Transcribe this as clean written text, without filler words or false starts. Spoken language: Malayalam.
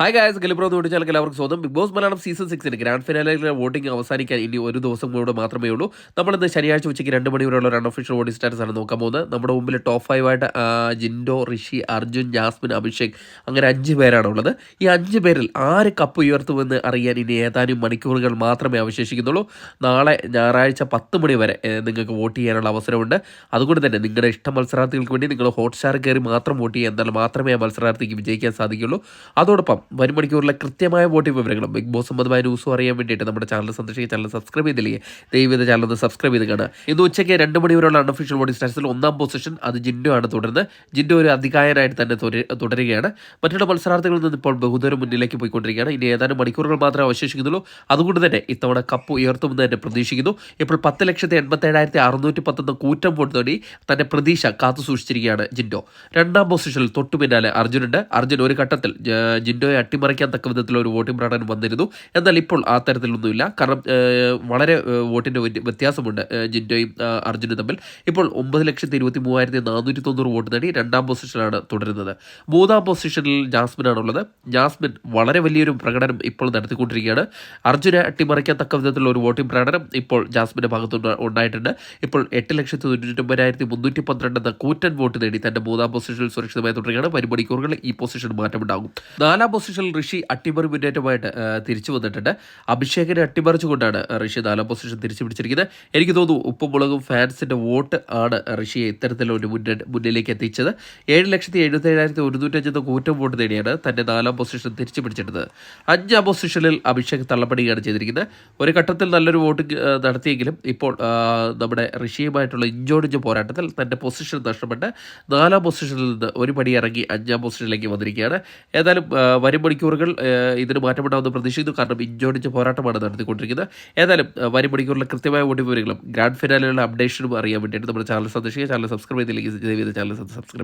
ഹായ് ഗായ്സ്, ഗലിബ്രോ എന്ന് വിളിച്ചാൽ എല്ലാവർക്കും സ്വന്തം big boss Malayalam season 6 grand ഫിനാലയിലെ വോട്ടിംഗ് അവസാനിക്കാൻ ഇനി ഒരു ദിവസം കൂടെ മാത്രമേ ഉള്ളൂ. നമ്മളിന്ന് ശനിയാഴ്ച ഉച്ചയ്ക്ക് 2 മണി വരെയുള്ള ഒരു അൺഒഫീഷ്യൽ വോട്ടിംഗ് സ്റ്റാറ്റസ് ആണ് നോക്കാൻ പോകുന്നത്. നമ്മുടെ മുമ്പിൽ ടോപ്പ് 5 ആയിട്ട് ജിൻഡോ, ഋഷി, അർജുൻ, ജാസ്മിൻ, അഭിഷേക് അങ്ങനെ 5 പേരാണുള്ളത്. ഈ 5 പേരിൽ ആര് കപ്പ് ഉയർത്തുമെന്ന് അറിയാൻ ഇനി ഏതാനും മണിക്കൂറുകൾ മാത്രമേ അവശേഷിക്കുന്നുള്ളൂ. നാളെ ഞായറാഴ്ച 10 മണി വരെ നിങ്ങൾക്ക് വോട്ട് ചെയ്യാനുള്ള അവസരമുണ്ട്. അതുകൊണ്ട് തന്നെ നിങ്ങളുടെ ഇഷ്ട മത്സരാർത്ഥികൾക്ക് വേണ്ടി നിങ്ങൾ ഹോട്ട്സ്റ്റാർ കയറി മാത്രം വോട്ട് ചെയ്യുക, എന്നാൽ മാത്രമേ ആ മത്സരാർത്ഥിക്ക് വിജയിക്കാൻ സാധിക്കുള്ളൂ. അതോടൊപ്പം വരും മണിക്കൂറിലെ കൃത്യമായ വോട്ടിംഗ് വിവരങ്ങളും ബിഗ് ബോസ് സംബന്ധമായ ന്യൂസും അറിയാൻ വേണ്ടിയിട്ട് നമ്മുടെ ചാനൽ സന്ദർശിക്കുക. ചാനൽ സബ്സ്ക്രൈബ് ചെയ്തില്ലേ, ദയവേത് ചാനൽ ഒന്ന് സബ്സ്ക്രൈബ് ചെയ്ത് കാണുക. ഇന്ന് ഉച്ചയ്ക്ക് 2 മണി വരെയുള്ള അൺഒഫീഷ്യൽ വോട്ടിംഗ് സ്റ്റാറ്റസിൽ 1-ാം പൊസിഷൻ അത് ജിൻഡോ ആണ്. തുടർന്ന് ജിൻഡോ ഒരു അധികായനായിട്ട് തന്നെ തുടരുകയാണ്. മറ്റുള്ള മത്സരാർത്ഥികളിൽ നിന്ന് ഇപ്പോൾ ബഹുദൂരം മുന്നിലേക്ക് പോയിക്കൊണ്ടിരിക്കുകയാണ്. ഇനി ഏതാനും മണിക്കൂറുകൾ മാത്രമേ അവശേഷിക്കുന്നുള്ളൂ. അതുകൊണ്ട് തന്നെ ഇത്തവണ കപ്പ് ഉയർത്തുമെന്ന് തന്നെ പ്രതീക്ഷിക്കുന്നു. ഇപ്പോൾ 10,87,610 എന്ന കൂറ്റം വോട്ട് നേടി തന്റെ പ്രതീക്ഷ കാത്തു സൂക്ഷിച്ചിരിക്കുകയാണ് ജിൻഡോ. 2-ാം പൊസിഷനിൽ തൊട്ടു പിന്നാലെ അർജുനുണ്ട്. അർജുൻ ഒരു ഘട്ടത്തിൽ ജിൻഡോയെ അട്ടിമറിക്കാൻ തക്ക വിധത്തിലുള്ള ഒരു വോട്ടിംഗ് പ്രകടനം വന്നിരുന്നു. എന്നാൽ ഇപ്പോൾ ആ തരത്തിലൊന്നുമില്ല. കാരണം വളരെ വോട്ടിൻ്റെ വ്യത്യാസമുണ്ട് ജിൻഡോയും അർജുനും തമ്മിൽ. ഇപ്പോൾ 9,23,490 വോട്ട് നേടി 2-ാം പൊസിഷനിലാണ് തുടരുന്നത്. 3-ാം പൊസിഷനിൽ ജാസ്മിനാണുള്ളത്. ജാസ്മിൻ വളരെ വലിയൊരു പ്രകടനം ഇപ്പോൾ നടത്തിക്കൊണ്ടിരിക്കുകയാണ്. അർജുനെ അട്ടിമറിക്കാൻ തക്ക വിധത്തിലുള്ള ഒരു വോട്ടിംഗ് പ്രകടനം ഇപ്പോൾ ജാസ്മിൻ്റെ ഭാഗത്ത് ഉണ്ടായിട്ടുണ്ട്. ഇപ്പോൾ 8,99,312 എന്ന കൂറ്റൻ വോട്ട് നേടി തന്റെ 3-ാം പൊസിഷനിൽ സുരക്ഷിതമായി തുടരുകയാണ്. വരും മണിക്കൂറുകളിൽ ഈ പൊസിഷൻ മാറ്റമുണ്ടാകും. 4-ാം പൊസിഷനിൽ ഋഷി അട്ടിമറി മുന്നേറ്റമായിട്ട് തിരിച്ചു വന്നിട്ടുണ്ട്. അഭിഷേകിനെ അട്ടിമറിച്ചുകൊണ്ടാണ് ഋഷി 4-ാം പൊസിഷൻ തിരിച്ചു പിടിച്ചിരിക്കുന്നത്. എനിക്ക് തോന്നുന്നു ഉപ്പും മുളകും ഫാൻസിന്റെ വോട്ട് ആണ് ഋഷിയെ ഇത്തരത്തിലൊരു മുന്നിലേക്ക് എത്തിച്ചത്. 7,77,105 എന്ന കൂറ്റം വോട്ട് നേടിയാണ് തന്റെ 4-ാം പൊസിഷൻ തിരിച്ചു പിടിച്ചിട്ടത്. 5-ാം പൊസിഷനിൽ അഭിഷേക് തള്ളപ്പെടുകയാണ് ചെയ്തിരിക്കുന്നത്. ഒരു ഘട്ടത്തിൽ നല്ലൊരു വോട്ടിംഗ് നടത്തിയെങ്കിലും ഇപ്പോൾ നമ്മുടെ ഋഷിയുമായിട്ടുള്ള ഇഞ്ചോടിഞ്ച് പോരാട്ടത്തിൽ തന്റെ പൊസിഷൻ നഷ്ടപ്പെട്ട് 4-ാം പൊസിഷനിൽ നിന്ന് ഒരു പടി ഇറങ്ങി 5-ാം പൊസിഷനിലേക്ക് വന്നിരിക്കുകയാണ്. ഏതായാലും വരും മണിക്കൂറുകൾ ഇതിന് മാറ്റമുണ്ടാകുമെന്ന് പ്രതീക്ഷിക്കുന്നു. കാരണം ഇഞ്ചോടിഞ്ച് പോരാട്ടമാണ് നടത്തിക്കൊണ്ടിരിക്കുന്നത്. ഏതായാലും വരും മണിക്കൂറിലെ കൃത്യമായ വോട്ടിംഗ് വിവരങ്ങളും ഗ്രാൻഡ് ഫിനാലെയുള്ള അപ്ഡേഷനും അറിയാൻ വേണ്ടിയിട്ട് നമ്മുടെ ചാനൽ സന്ദർശിക്കുക. ചാനൽ സബ്സ്ക്രൈബ് ചെയ്തില്ലെങ്കിൽ ചാനൽ സബ്സ്ക്രൈബ്